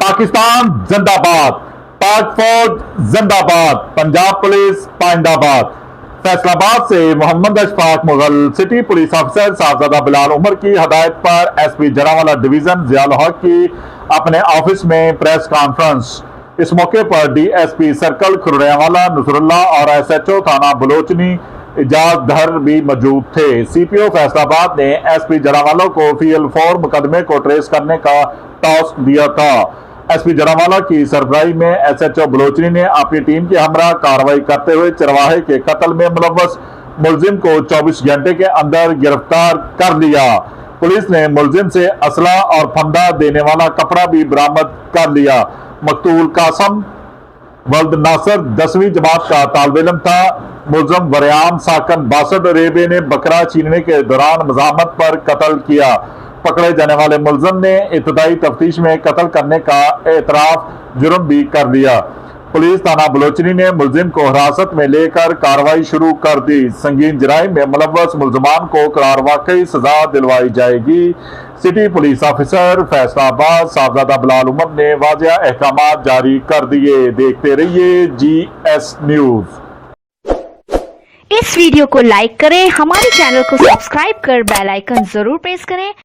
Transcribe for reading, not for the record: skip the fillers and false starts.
पाकिस्तान जिंदाबाद, पाक फौज जिंदाबाद, पंजाब पुलिस पाइंदाबाद। फैसलाबाद से Mohammad Ashfaq Mughal city police officer Sahibzada Bilal Umar की हदायत पर एसपी जरावाला डिवीजन जियाउल हक की अपने ऑफिस में प्रेस कॉन्फ्रेंस। इस मौके पर डीएसपी सर्कल खुरड़ियावाला नसरुल्लाह और एसएचओ थाना बलोचनी इजाजधर भी मौजूद थे। सीपीओ फैसलाबाद ने एसपी जरावाला को फील 4 मुकदमे को ट्रेस करने का टास्क दिया था। एसपी जरावाला की सरबराही में एसएचओ बलोचनी ने अपनी टीम के हमरा कार्रवाई करते हुए चरवाहे के कत्ल में मुलव्वस मुलजिम को 24 घंटे के अंदर गिरफ्तार कर लिया। पुलिस ने मुलजिम से असला और फंदा देने वाला कपड़ा भी बरामद कर लिया। मकतूल कासम वल्द नासर 10वीं जमात का तालिब इल्म था। मुलजिम वरियाम साकन 62 रेबे ने बकरा छीनने के दौरान मज़ाहमत पर कत्ल किया। पकड़े जाने वाले मुलजिम ने इब्तदाई तफ्तीश में कत्ल करने का एतराफ जुर्म भी कर दिया। पुलिस थाना बलोचनी ने मुलजिम को हिरासत में लेकर कार्रवाई शुरू कर दी। संगीन जराइम में मुलव्वस मुलजमान को करार वाकई सजा दिलवाई जाएगी। City police officer Faisalabad Sahibzada Bilal Umar ने वाज़िया अहकामात जारी कर दिए। देखते रहिए GS न्यूज। इस वीडियो को लाइक करें, हमारे चैनल को सब्सक्राइब कर बेल आइकन जरूर प्रेस करें